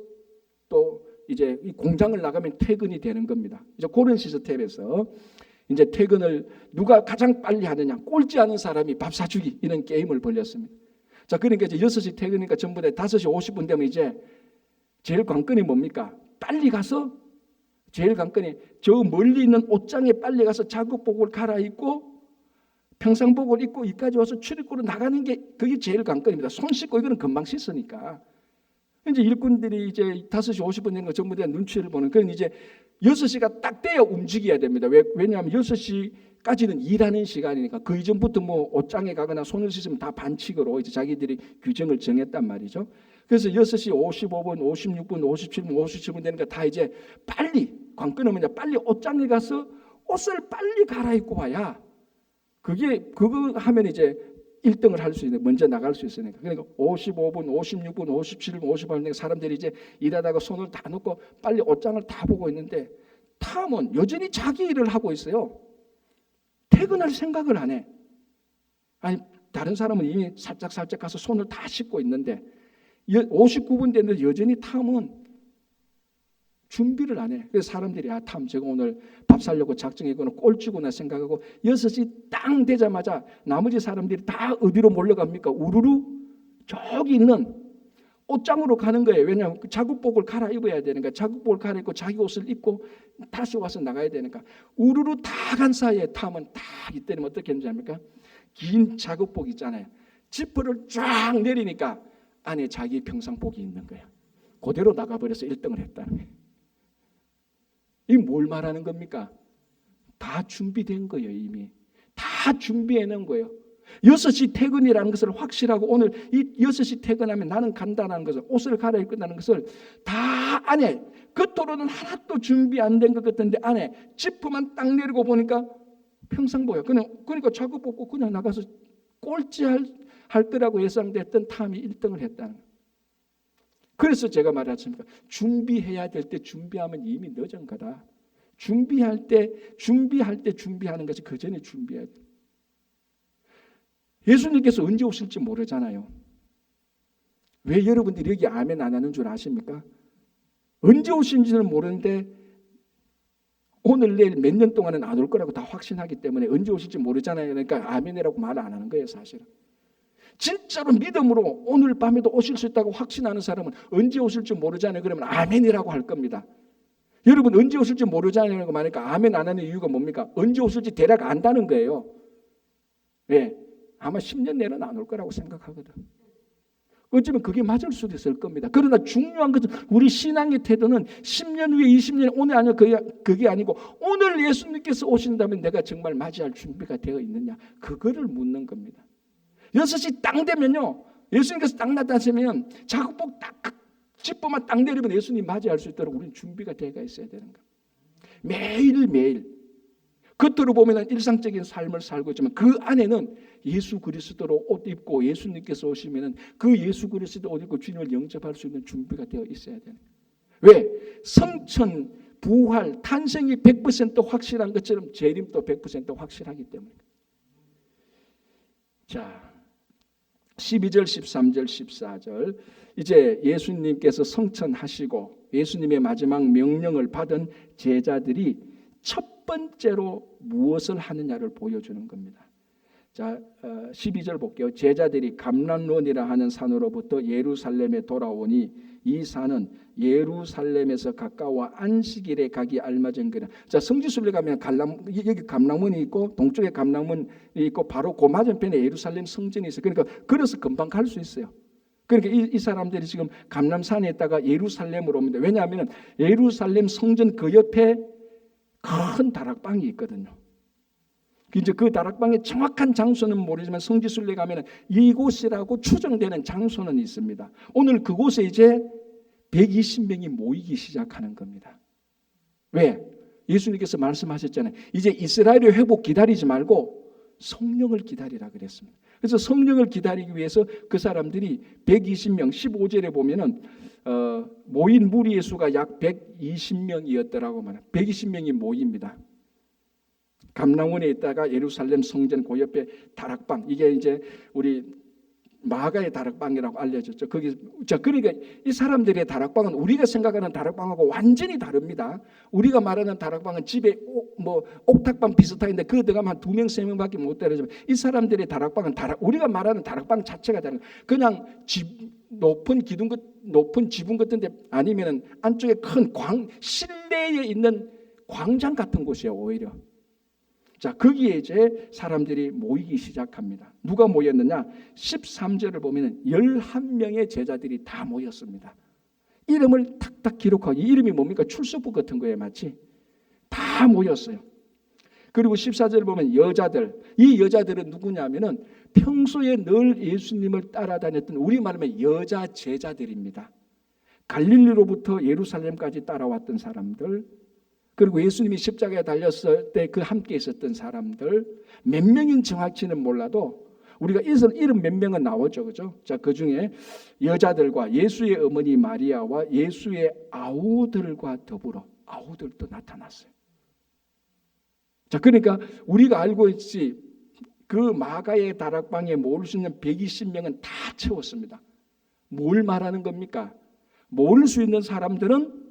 또 이제 이 공장을 나가면 퇴근이 되는 겁니다. 이제 그런 시스템에서 이제 퇴근을 누가 가장 빨리 하느냐, 꼴찌하는 사람이 밥 사주기, 이런 게임을 벌였습니다. 자, 그러니까 이제 6시 퇴근이니까 전부 다 5시 50분 되면 이제 제일 관건이 뭡니까? 빨리 가서, 제일 관건이 저 멀리 있는 옷장에 빨리 가서 작업복을 갈아입고 평상복을 입고 여기까지 와서 출입구로 나가는 게, 그게 제일 관건입니다. 손 씻고 이거는 금방 씻으니까. 이제 일꾼들이 이제 5시 50분 된 거 전부 다 눈치를 보는, 그건 이제 6시가 딱 돼야 움직여야 됩니다. 왜냐하면 6시까지는 일하는 시간이니까, 그 이전부터 뭐 옷장에 가거나 손을 씻으면 다 반칙으로 이제 자기들이 규정을 정했단 말이죠. 그래서 6시 55분, 56분, 57분, 57분 되니까 다 이제 빨리, 관건은 뭐냐, 빨리 옷장에 가서 옷을 빨리 갈아입고 와야 그거 하면 이제 1등을 할 수 있는, 먼저 나갈 수 있으니까. 그러니까 55분, 56분, 57분, 58분 사람들이 이제 일하다가 손을 다 놓고 빨리 옷장을 다 보고 있는데, 탐은 여전히 자기 일을 하고 있어요. 퇴근할 생각을 안 해. 아니, 다른 사람은 이미 살짝 가서 손을 다 씻고 있는데 59분 됐는데 여전히 탐은 준비를 안 해. 그래서 사람들이 탐 제가 오늘 밥 살려고 작정했거나 꼴찌구나 생각하고 6시 땅 되자마자 나머지 사람들이 다 어디로 몰려갑니까? 우르르 저기 있는 옷장으로 가는 거예요. 왜냐하면 작업복을 갈아입어야 되니까, 작업복을 갈아입고 자기 옷을 입고 다시 와서 나가야 되니까. 우르르 다 간 사이에 탐은 딱 이때는 어떻게 했는지 압니까? 긴 작업복 있잖아요. 지퍼를 쫙 내리니까 안에 자기 평상복이 있는 거야. 그대로 나가버려서 1등을 했다는 거예요. 이 뭘 말하는 겁니까? 다 준비된 거예요. 이미 다 준비해 놓은 거예요. 6시 퇴근이라는 것을 확실하고 오늘 이 6시 퇴근하면 나는 간다는 것을, 옷을 갈아입는다는 것을 다 안에, 겉으로는 하나도 준비 안 된 것 같은데 안에 지퍼만 딱 내리고 보니까 평상 보여. 그러니까 자꾸 뽑고 그냥 나가서 꼴찌할 거라고 예상됐던 탐이 1등을 했다는 거예요. 그래서 제가 말하지 않습니까? 준비해야 될 때 준비하면 이미 늦은 거다. 준비할 때 준비하는 것이 그 전에 준비해야 돼. 예수님께서 언제 오실지 모르잖아요. 왜 여러분들이 여기 아멘 안 하는 줄 아십니까? 언제 오신지는 모르는데 오늘 내일 몇 년 동안은 안 올 거라고 다 확신하기 때문에 언제 오실지 모르잖아요. 그러니까 아멘이라고 말 안 하는 거예요, 사실은. 진짜로 믿음으로 오늘 밤에도 오실 수 있다고 확신하는 사람은 언제 오실지 모르잖아요. 그러면 아멘이라고 할 겁니다. 여러분 언제 오실지 모르잖아요 말하니까 아멘 안 하는 이유가 뭡니까? 언제 오실지 대략 안다는 거예요. 예, 아마 10년 내로는 안 올 거라고 생각하거든. 어쩌면 그게 맞을 수도 있을 겁니다. 그러나 중요한 것은 우리 신앙의 태도는 10년 후에 20년 오늘 아니요 그게 아니고 오늘 예수님께서 오신다면 내가 정말 맞이할 준비가 되어 있느냐, 그거를 묻는 겁니다. 6시 딱 되면요, 예수님께서 딱 나타나시면 작업복 딱 지퍼만 딱 내리면 예수님 맞이할 수 있도록 우리는 준비가 되어 있어야 되는 거예요. 매일매일 겉으로 보면 일상적인 삶을 살고 있지만 그 안에는 예수 그리스도로 옷 입고 예수님께서 오시면 그 예수 그리스도 옷 입고 주님을 영접할 수 있는 준비가 되어 있어야 되는 거예요. 왜? 성천, 부활, 탄생이 100% 확실한 것처럼 재림도 100% 확실하기 때문에. 자, 12절, 13절, 14절 이제 예수님께서 성천하시고 예수님의 마지막 명령을 받은 제자들이 첫 번째로 무엇을 하느냐를 보여주는 겁니다. 자, 12절 볼게요. 제자들이 감람원이라 하는 산으로부터 예루살렘에 돌아오니 이 산은 예루살렘에서 가까워 안식일에 가기 알맞은 거라. 자, 성지순례 가면 여기 감람원이 있고 동쪽에 감람원이 있고 바로 그 맞은편에 예루살렘 성전이 있어요. 그러니까 걸어서 금방 갈 수 있어요. 그러니까 이 사람들이 지금 감람산에 있다가 예루살렘으로 옵니다. 왜냐하면 예루살렘 성전 그 옆에 큰 다락방이 있거든요. 이제 그 다락방의 정확한 장소는 모르지만 성지순례 가면 이곳이라고 추정되는 장소는 있습니다. 오늘 그곳에 이제 120명이 모이기 시작하는 겁니다. 왜? 예수님께서 말씀하셨잖아요. 이제 이스라엘의 회복 기다리지 말고 성령을 기다리라 그랬습니다. 그래서 성령을 기다리기 위해서 그 사람들이 120명, 15절에 보면은 모인 무리의 수가 약 120명이었더라고 말합니다. 120명이 모입니다. 감람원에 있다가 예루살렘 성전 그 옆에 다락방, 이게 이제 우리 마가의 다락방이라고 알려졌죠. 그러니까 이 사람들의 다락방은 우리가 생각하는 다락방하고 완전히 다릅니다. 우리가 말하는 다락방은 집에 옥탑방 비슷한데 그 들어가면 한 2명, 3명밖에 못 되지만 이 사람들의 다락방은 우리가 말하는 다락방 자체가 다른 거예요. 그냥 높은 지붕 같은데 아니면 안쪽에 큰 실내에 있는 광장 같은 곳이에요. 오히려. 자, 거기에 이제 사람들이 모이기 시작합니다. 누가 모였느냐? 13절을 보면 11명의 제자들이 다 모였습니다. 이름을 탁탁 기록하고, 이 이름이 뭡니까? 출석부 같은 거예요, 마치. 다 모였어요. 그리고 14절을 보면 여자들, 이 여자들은 누구냐면은 평소에 늘 예수님을 따라다녔던, 우리 말하면 여자 제자들입니다. 갈릴리로부터 예루살렘까지 따라왔던 사람들, 그리고 예수님이 십자가에 달렸을 때 그 함께 있었던 사람들, 몇 명인 정확히는 몰라도 우리가 이름 몇 명은 나오죠, 그죠? 자, 그 중에 여자들과 예수의 어머니 마리아와 예수의 아우들과 더불어 아우들도 나타났어요. 자, 그러니까 우리가 알고 있지 그 마가의 다락방에 모을 수 있는 120명은 다 채웠습니다. 뭘 말하는 겁니까? 모을 수 있는 사람들은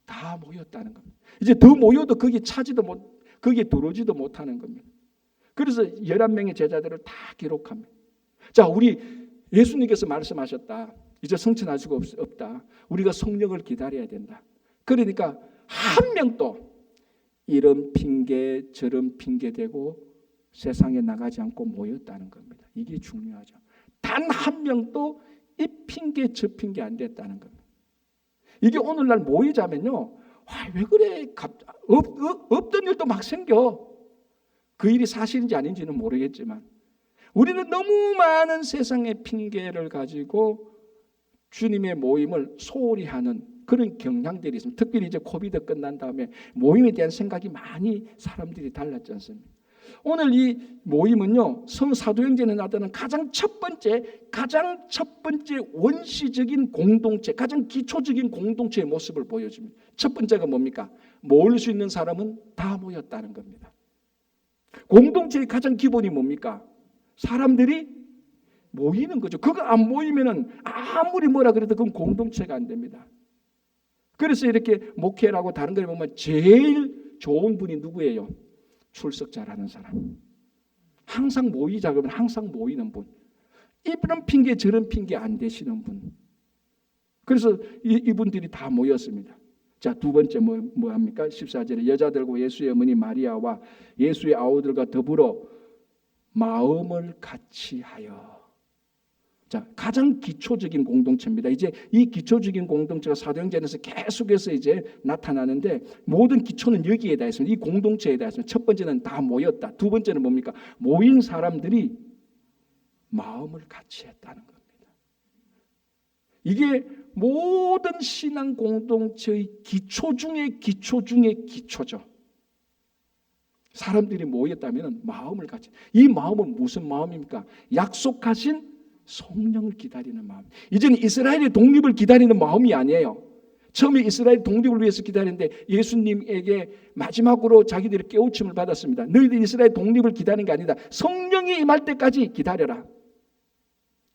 다 모였다는 겁니다. 이제 더 모여도 거기 거기에 들어오지도 못하는 겁니다. 그래서 11명의 제자들을 다 기록합니다. 자, 우리 예수님께서 말씀하셨다. 이제 성천할 수가 없다. 우리가 성령을 기다려야 된다. 그러니까 한 명도 이런 핑계 저런 핑계 대고 세상에 나가지 않고 모였다는 겁니다. 이게 중요하죠. 단 한 명도 이 핑계 저 핑계 안 됐다는 겁니다. 이게 오늘날 모이자면요, 왜 그래? 없던 일도 막 생겨. 그 일이 사실인지 아닌지는 모르겠지만 우리는 너무 많은 세상의 핑계를 가지고 주님의 모임을 소홀히 하는 그런 경향들이 있습니다. 특별히 이제 코비드 끝난 다음에 모임에 대한 생각이 많이 사람들이 달랐지 않습니까? 오늘 이 모임은요, 사도행전에 나타나는 가장 첫 번째 원시적인 공동체, 가장 기초적인 공동체의 모습을 보여줍니다. 첫 번째가 뭡니까? 모일 수 있는 사람은 다 모였다는 겁니다. 공동체의 가장 기본이 뭡니까? 사람들이 모이는 거죠. 그거 안 모이면은 아무리 뭐라 그래도 그건 공동체가 안 됩니다. 그래서 이렇게 목회라고 다른 걸 보면 제일 좋은 분이 누구예요? 출석 잘하는 사람. 항상 모이자 그러면 항상 모이는 분. 이런 핑계 저런 핑계 안 되시는 분. 그래서 이분들이 다 모였습니다. 자, 두 번째 뭐 합니까? 14절에 여자들과 예수의 어머니 마리아와 예수의 아우들과 더불어 마음을 같이 하여. 자, 가장 기초적인 공동체입니다. 이제 이 기초적인 공동체가 사도행전에서 계속해서 이제 나타나는데 모든 기초는 여기에 다 있습니다. 이 공동체에 다 있습니다. 첫 번째는 다 모였다. 두 번째는 뭡니까? 모인 사람들이 마음을 같이 했다는 겁니다. 이게 모든 신앙 공동체의 기초 중에 기초 중에 기초죠. 사람들이 모였다면 마음을 같이. 이 마음은 무슨 마음입니까? 약속하신 성령을 기다리는 마음. 이제는 이스라엘의 독립을 기다리는 마음이 아니에요. 처음에 이스라엘 독립을 위해서 기다리는데 예수님에게 마지막으로 자기들이 깨우침을 받았습니다. 너희들 이스라엘 독립을 기다리는 게 아니다. 성령이 임할 때까지 기다려라.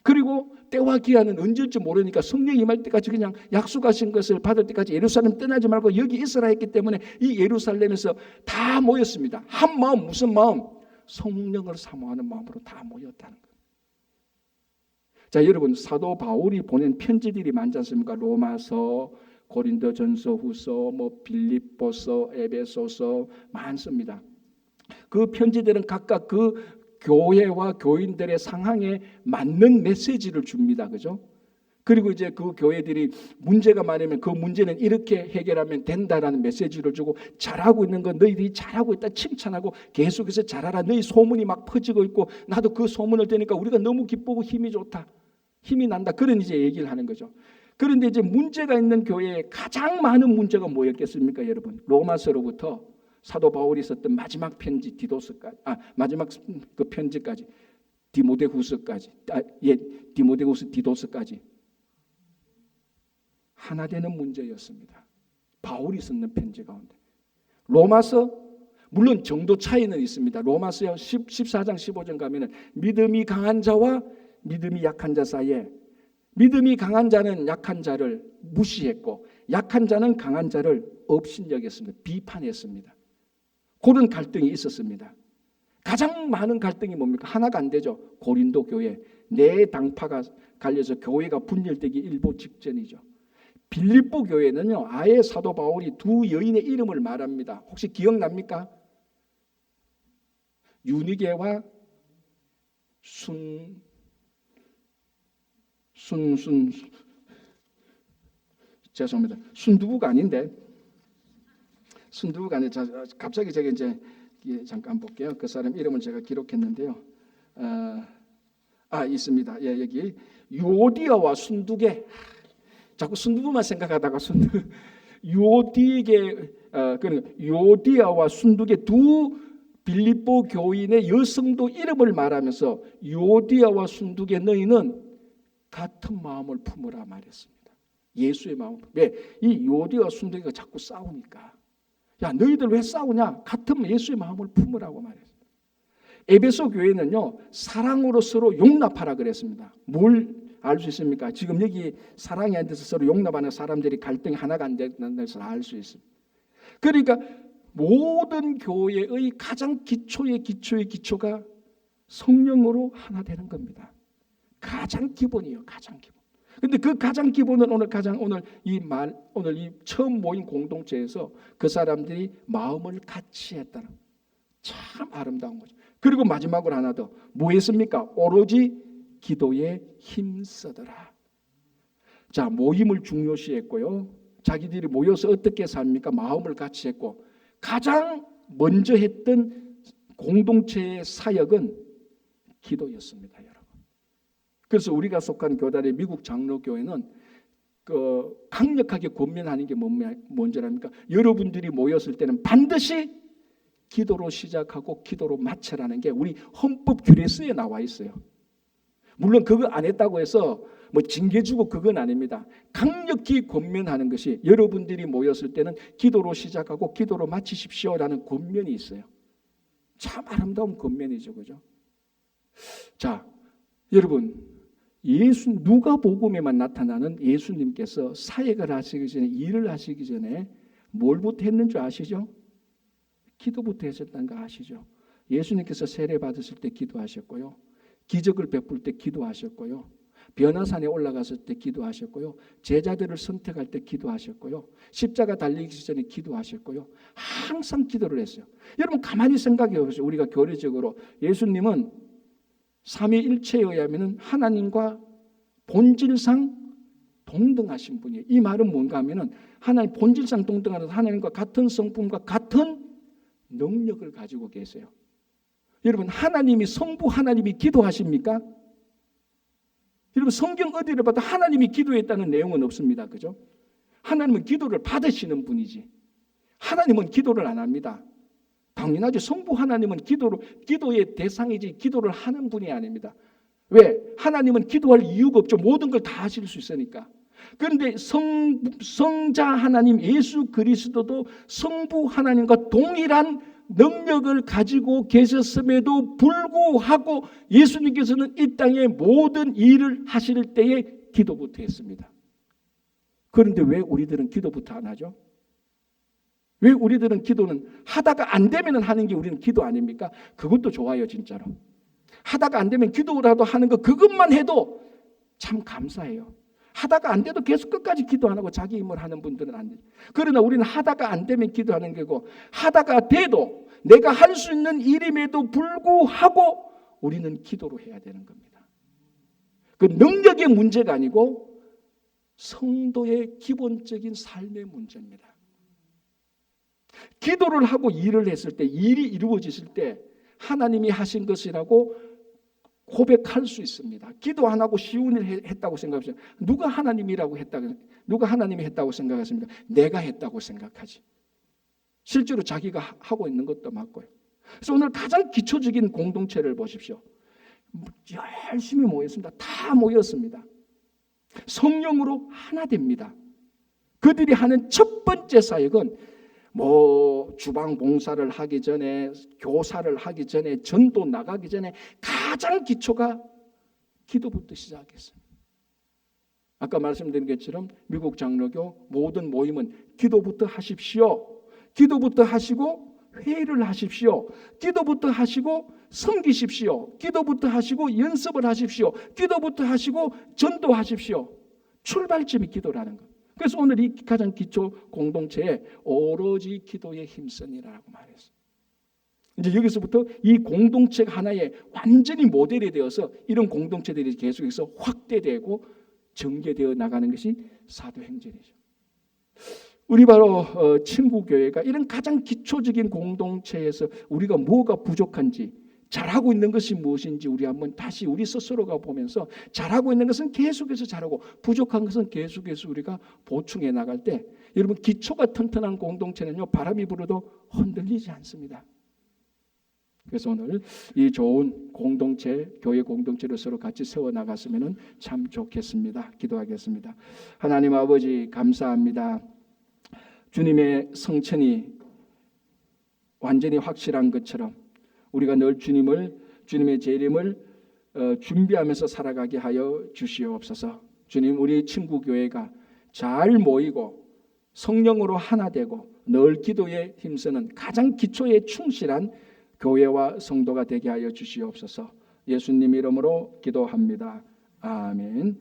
그리고 때와 기한은 언제일지 모르니까 성령이 임할 때까지 그냥 약속하신 것을 받을 때까지 예루살렘 떠나지 말고 여기 있으라 했기 때문에 이 예루살렘에서 다 모였습니다. 한 마음, 무슨 마음? 성령을 사모하는 마음으로 다 모였다는 거예요. 자, 여러분, 사도 바울이 보낸 편지들이 많지 않습니까? 로마서, 고린도전서, 후서, 빌립보서, 에베소서 많습니다. 그 편지들은 각각 그 교회와 교인들의 상황에 맞는 메시지를 줍니다. 그죠? 그리고 이제 그 교회들이 문제가 많으면 그 문제는 이렇게 해결하면 된다라는 메시지를 주고 잘하고 있는 건 너희들이 잘하고 있다 칭찬하고 계속해서 잘하라. 너희 소문이 막 퍼지고 있고 나도 그 소문을 들으니까 우리가 너무 기쁘고 힘이 좋다. 힘이 난다. 그런 이제 얘기를 하는 거죠. 그런데 이제 문제가 있는 교회에 가장 많은 문제가 뭐였겠습니까, 여러분? 로마서로부터 사도 바울이 썼던 마지막 편지 디도스까지, 마지막 그 편지까지, 디모데후서까지, 디모데후서 디도스까지 하나 되는 문제였습니다. 바울이 쓰는 편지 가운데. 로마서 물론 정도 차이는 있습니다. 로마서 14장 15절 가면은 믿음이 강한 자와 믿음이 약한 자 사이에 믿음이 강한 자는 약한 자를 무시했고 약한 자는 강한 자를 업신여겼습니다. 비판했습니다. 그런 갈등이 있었습니다. 가장 많은 갈등이 뭡니까? 하나가 안 되죠. 고린도 교회 네 당파가 갈려서 교회가 분열되기 일보 직전이죠. 빌립보 교회는요, 아예 사도 바울이 두 여인의 이름을 말합니다. 혹시 기억납니까? 유니게와 죄송합니다. 순두부가 아닌데 갑자기 제가 이제 잠깐 볼게요. 그 사람 이름을 제가 기록했는데요. 있습니다. 예, 여기 요디아와 순두개. 자꾸 순두부만 생각하다가 요디아와 순두개 두 빌립보 교인의 여성도 이름을 말하면서 요디아와 순두개 너희는 같은 마음을 품으라 말했습니다. 예수의 마음을. 왜? 이 요디아와 순두개가 자꾸 싸우니까. 야, 너희들 왜 싸우냐? 같은 예수의 마음을 품으라고 말했습니다. 에베소 교회는요, 사랑으로 서로 용납하라 그랬습니다. 뭘 알 수 있습니까? 지금 여기 사랑이 안 돼서 서로 용납하는 사람들이 갈등이 하나가 안 되는 것을 알 수 있습니다. 그러니까 모든 교회의 가장 기초의 기초가 성령으로 하나 되는 겁니다. 가장 기본이에요. 가장 기본. 근데 그 가장 기본은 오늘 이 처음 모인 공동체에서 그 사람들이 마음을 같이 했다는 참 아름다운 거죠. 그리고 마지막으로 하나 더 뭐 했습니까? 오로지 기도에 힘쓰더라. 자, 모임을 중요시했고요. 자기들이 모여서 어떻게 삽니까? 마음을 같이 했고 가장 먼저 했던 공동체의 사역은 기도였습니다, 여러분. 그래서 우리가 속한 교단의 미국 장로교회는 강력하게 권면하는 게 뭔지랍니까? 여러분들이 모였을 때는 반드시 기도로 시작하고 기도로 마치라는 게 우리 헌법 규례서에 나와 있어요. 물론 그거 안 했다고 해서 뭐 징계 주고 그건 아닙니다. 강력히 권면하는 것이 여러분들이 모였을 때는 기도로 시작하고 기도로 마치십시오라는 권면이 있어요. 참 아름다운 권면이죠, 그죠? 자, 여러분, 누가복음에만 나타나는 예수님께서 사역을 하시기 전에, 일을 하시기 전에 뭘부터 했는 줄 아시죠? 기도부터 하셨다는 거 아시죠? 예수님께서 세례 받으실 때 기도하셨고요, 기적을 베풀 때 기도하셨고요, 변화산에 올라갔을 때 기도하셨고요, 제자들을 선택할 때 기도하셨고요, 십자가 달리기 전에 기도하셨고요, 항상 기도를 했어요. 여러분 가만히 생각해 보세요. 우리가 교리적으로 예수님은 삼위일체에 의하면 하나님과 본질상 동등하신 분이에요. 이 말은 뭔가 하면은 하나님 본질상 동등하면서 하나님과 같은 성품과 같은 능력을 가지고 계세요. 여러분, 하나님이 성부 하나님이 기도하십니까? 여러분, 성경 어디를 봐도 하나님이 기도했다는 내용은 없습니다. 그죠? 하나님은 기도를 받으시는 분이지 하나님은 기도를 안 합니다. 당연하죠. 성부 하나님은 기도의 대상이지 기도를 하는 분이 아닙니다. 왜? 하나님은 기도할 이유가 없죠. 모든 걸 다 하실 수 있으니까. 그런데 성자 하나님 예수 그리스도도 성부 하나님과 동일한 능력을 가지고 계셨음에도 불구하고 예수님께서는 이 땅의 모든 일을 하실 때에 기도부터 했습니다. 그런데 왜 우리들은 기도부터 안 하죠? 왜 우리들은 기도는 하다가 안 되면 하는 게 우리는 기도 아닙니까? 그것도 좋아요, 진짜로. 하다가 안 되면 기도라도 하는 거 그것만 해도 참 감사해요. 하다가 안 돼도 계속 끝까지 기도 안 하고 자기 힘을 하는 분들은 안 돼요. 그러나 우리는 하다가 안 되면 기도하는 거고 하다가 돼도 내가 할 수 있는 일임에도 불구하고 우리는 기도로 해야 되는 겁니다. 그 능력의 문제가 아니고 성도의 기본적인 삶의 문제입니다. 기도를 하고 일을 했을 때 일이 이루어졌을 때 하나님이 하신 것이라고 고백할 수 있습니다. 기도 안 하고 쉬운 일 했다고 생각하시죠? 누가 하나님이 했다고 생각하십니까? 내가 했다고 생각하지. 실제로 자기가 하고 있는 것도 맞고요. 그래서 오늘 가장 기초적인 공동체를 보십시오. 열심히 모였습니다. 다 모였습니다. 성령으로 하나 됩니다. 그들이 하는 첫 번째 사역은 주방 봉사를 하기 전에, 교사를 하기 전에, 전도 나가기 전에 가장 기초가 기도부터 시작했습니다. 아까 말씀드린 것처럼 미국 장로교 모든 모임은 기도부터 하십시오. 기도부터 하시고 회의를 하십시오. 기도부터 하시고 섬기십시오. 기도부터 하시고 연습을 하십시오. 기도부터 하시고 전도하십시오. 출발점이 기도라는 것. 그래서 오늘 이 가장 기초 공동체에 오로지 기도에 힘쓰니라고 말했어요. 이제 여기서부터 이 공동체가 하나의 완전히 모델이 되어서 이런 공동체들이 계속해서 확대되고 전개되어 나가는 것이 사도행전이죠. 우리 바로 친구교회가 이런 가장 기초적인 공동체에서 우리가 뭐가 부족한지, 잘하고 있는 것이 무엇인지 우리 한번 다시 우리 스스로가 보면서 잘하고 있는 것은 계속해서 잘하고 부족한 것은 계속해서 우리가 보충해 나갈 때 여러분 기초가 튼튼한 공동체는요 바람이 불어도 흔들리지 않습니다. 그래서 오늘 이 좋은 공동체, 교회 공동체를 서로 같이 세워나갔으면 참 좋겠습니다. 기도하겠습니다. 하나님 아버지 감사합니다. 주님의 성천이 완전히 확실한 것처럼 우리가 늘 주님의 재림을 준비하면서 살아가게 하여 주시옵소서. 주님, 우리 친구교회가 잘 모이고 성령으로 하나 되고 늘 기도에 힘쓰는 가장 기초에 충실한 교회와 성도가 되게 하여 주시옵소서. 예수님 이름으로 기도합니다. 아멘.